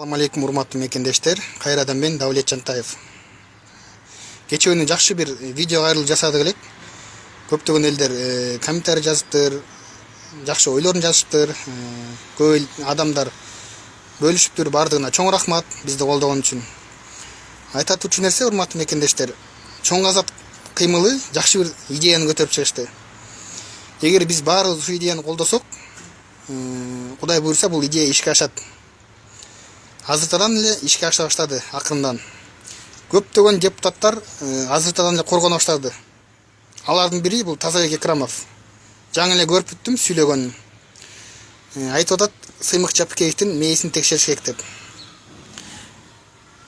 Assalamu alaikum урматтуу мекендештер. Кайрадан мен Давлет Жантаев. Кечээ жакшы бир видео кайрылуу жасадык элек. Көптөгөн элдер комментарий жазыптыр, жакшы ойлорун жазыптыр. Көп адамдар бөлүшүптүр. Бардыгына чоң рахмат бизди колдогон үчүн. Айта турчу нерсе, урматтуу мекендештер, чоң азат кыймылы жакшы бир идеяны көтөрүп чыгышты. Эгер биз баарыбыз ушул идеяны колдосок, Кудай буйрса бул идея ишке ашат. Азыртадан эле ишке аша баштады акырындан. Көптөгөн депутаттар азыртадан эле коргоно баштады. Алардын бири бул Тазабек Экрамов. Жаңы эле көрүп бүттүм сүйлөгөнүн. Айтып атат, Сыймык Жапыкеевдин мээсин текшериш керек деп.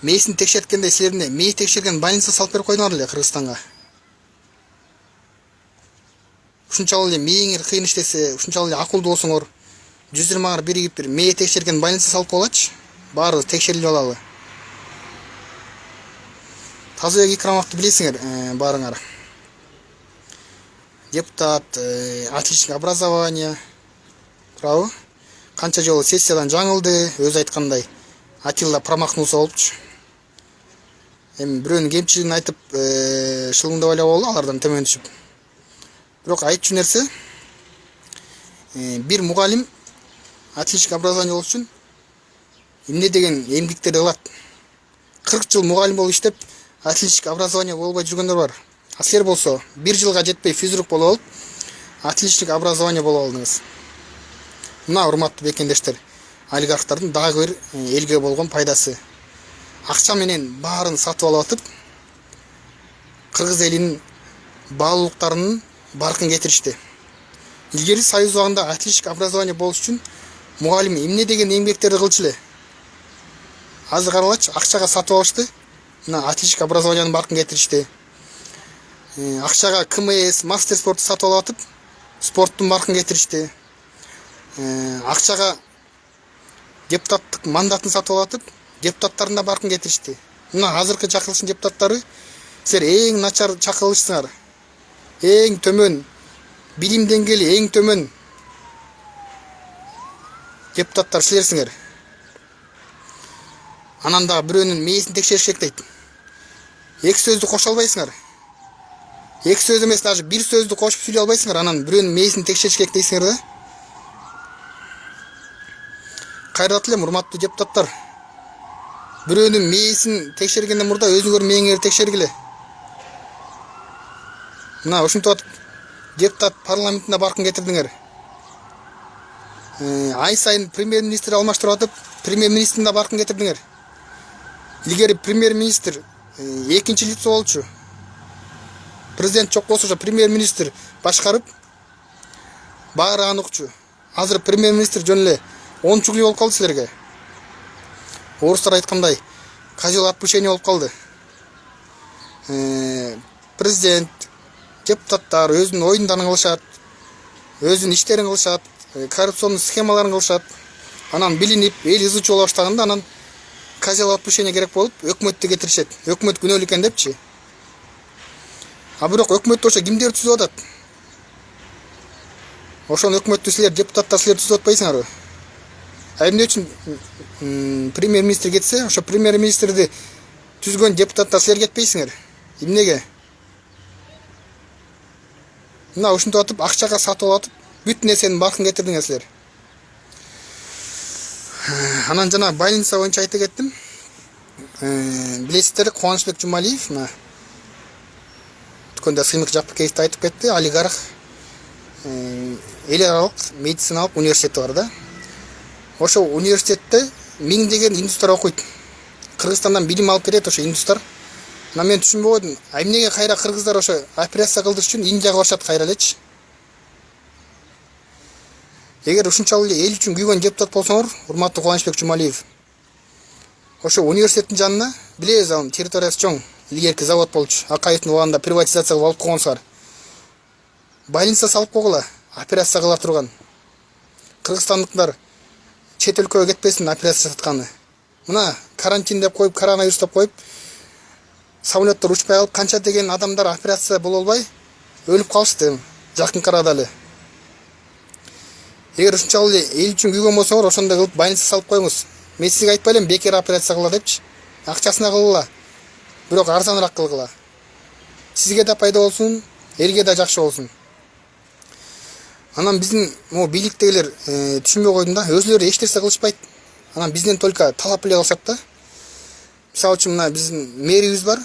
Мээсин текшерткенде силерде мээ текшерген больница салып берип койдуңар эле Кыргызстанга. Ушунчалык эле мээңер кыйын иштесе, ушунчалык эле акылдуу болсоңор, 120 биригип бир мээ текшерген больница салып койгулачы. Баарыбыз текшерилип алалы. Тазабек Экрамовду билесиңер, баарыңар. Депутат, отличник образования. Правы? Канча жолу сессиядан жаңылды, өзү айткандай. Атилла промахнулся болупчу. Эми бирөөнүн кемчилигин айтып, шылыңдап эле болду, алардан төмөн түшүп. Бирок айтчу нерсе, бир мугалим отличник образования болуш үчүн эмне деген эмгектерди кылат. 40 жыл мугалим болуп иштеп, отличник образования болбой жүргөндөр бар. А силер болсо 1 жылга жетпей физрук болуп алып, отличник образования болуп алдыңыз. Мына урматтуу бекендештер, олигархтардын дагы бир элге болгон пайдасы. Акча менен баарын сатып алып атып, кыргыз элинин баалуулуктарынын баркын кетиришти. Илгери союз убагында отличник образования болуш үчүн мугалим эмне деген эмгектерди кылчу эле. Азыр каралачы, акчага сатып алышты. Мына отличник образованиянын баркын кетиришти. Акчага КМС, мастер спорту сатып алып атып, спорттун баркын кетиришти. Акчага депутаттык мандатын сатып алып атып, депутаттардын да баркын кетиришти. Мына азыркы чакырылыштын депутаттары силер эң начар чакырылышсыңар. Эң төмөн, билим деңгээли эң төмөн депутаттар силерсиңер. Анан дагы бирөөнүн мээсин текшериш керек дейт. Эки сөздү кошо албайсыңар. Эки сөз эмес, даже бир сөздү кошуп сүйлөй албайсыңар. Анан бирөөнүн мээсин текшериш керек дейсиңер да. Кайрат элем, урматтуу депутаттар. Бирөөнүн мээсин текшергенден мурда өзүңөр мээңерди текшергиле. Мына ушинтип атып депутат парламентине баркын кетирдиңер. Ай сайын премьер-министр алмаштырып атып, премьер-министрин да баркын кетирдиңер. Илгери премьер-министр экинчи лицо болчу. Президент жок болсо ошо премьер-министр башкарып баары аныкчу. Азыр премьер-министр жөн эле ончугуй болуп калды силерге. Орустар айткандай, козел отпущение болуп калды. Президент, депутаттар өзүнүн оюндарын кылышат, өзүнүн иштерин кылышат, коррупционный схемаларын кылышат. Анан билинип, эл ызычы боло баштаганда анан козел отпущение керек болуп, өкмөттү кетиришет. Өкмөт күнөөлүү экен депчи. А бирок өкмөттү ошо кимдер түзүп атат? Ошону өкмөттү силер депутаттар силер түзүп атпайсыңарбы? А эмне үчүн премьер-министр кетсе, ошо премьер-министрди түзгөн депутаттар силер кетпейсиңер? Эмнеге? Мына ушинтип атып, акчага сатып алып атып, бүт нерсенин баркын кетирдиңер силер. Анан жана больница боюнча айта кеттим. Билесиздер, Кубанычбек Жумалиев, мына өткөндө Сыймык Жапыкеевди айтып кетти, олигарх эл аралык медициналык университети бар да. Ошо университетте 1000 деген индустар окуйт. Кыргызстандан билим алып берет ошо индустар. Мына мен түшүнбөй койдум. Эмнеге кайра кыргыздар ошо операция кылдырыш үчүн Индияга барышат кайра элечи? Эгер ушунчалык эле эл үчүн күйгөн депутат болсоңор, урматтуу Кубанычбек Жумалиев, ошо университеттин жанына, билебиз, анын территориясы чоң, илгерки завод болчу. Акаевдин убагында приватизация кылып алып койгонсуңар. Больница салып койгула, операция кыла турган. Кыргызстандыктар чет өлкөгө кетпесин операция жасатканы. Мына карантин деп коюп, коронавирус деп коюп, самолеттер учпай калып, канча деген адамдар операция боло албай өлүп калышты жакынкы арада эле. Эгер ушунчалык эле эл үчүн күйгөн болсоңор, ошондой кылып больница салып коюңуз. мен сизге айтпай элем бекер операция кыла депчи. Акчасына кылгыла. Бирок арзаныраак кылгыла. Сизге да пайда болсун, элге да жакшы болсун. Анан биздин могу бийликтегилер түшүнбөй койдум да, өзүлөрү эч нерсе кылышпайт. Анан бизден только талап эле кылышат да. Мисалы үчүн мына биздин мэрибиз бар.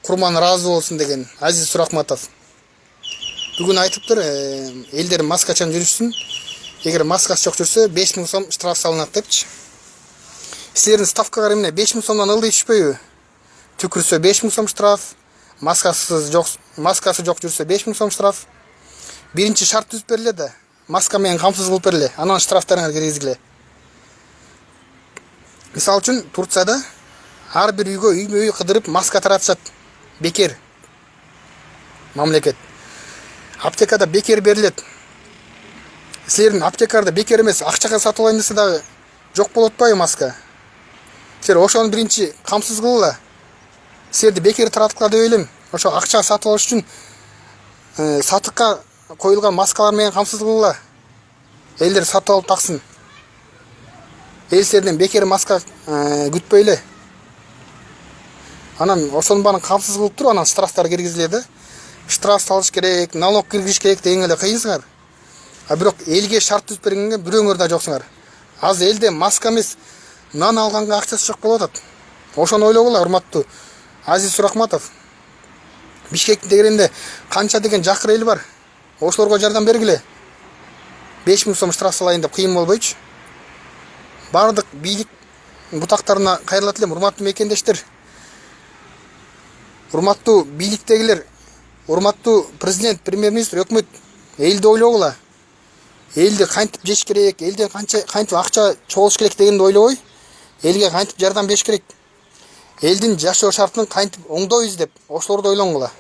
Курман ыраазы болсун деген Азиз Суракматов. Бүгүн айтыптыр, элдер маскачан жүрүшсүн. Эгер маскасы жок жүрсө 5000 сом штраф салынат депчи. Силердин ставкага эмне 5000 сомдон ылдый түшпөйбү? Түкүрсө 5000 сом штраф, маскасы жок жүрсө 5000 сом штраф. Биринчи шарт түзүп бериле да, маска менен камсыз кылып бериле, анан штрафтарыңар киргизгиле. Мисалы үчүн Турцияда ар бир үйгө үймө-үй кыдырып маска таратышат. Бекер. Мамлекет. Аптекада бекер берилет. Силердин аптекарда бекер эмес, акчага сатып алайын десе дагы жок болот атпайбы маска? Силер ошону биринчи камсыз кылгыла. Силерди бекер таратыкла деп элем. Ошо акча сатып алыш үчүн сатыкка коюлган маскалар менен камсыз кылгыла. Элдер сатып алып таксын. Эл силерден бекер маска күтпөй эле. Анан ошонун баарын камсыз кылып туруп, анан штрафтар киргизиле да. Штраф салыш керек, налог киргизиш керек деген эле кыйынсыңар. А бирок элге шарт түзүп бергенге бирөөңөр да жоксуңар. Азыр элде маска эмес, нан алганга акчасы жок болуп атат. Ошону ойлогула, урматтуу Азиз Суракматов. Бишкектин тегерегинде канча деген жакыр эл бар. Ошолорго жардам бергиле. 5000 сом штраф салайын деп кыйын болбойчу. Бардык бийлик бутактарына кайрылат элем, урматтуу мекендештер. Урматтуу бийликтегилер, урматтуу президент, премьер-министр, өкмөт, элди ойлогула. Элди кантип жеш керек, элден кантип акча чогулуш керек дегенди ойлобой, элге кантип жардам бериш керек, элдин жашоо шартын кантип оңдойбуз деп ошолорду ойлонгула.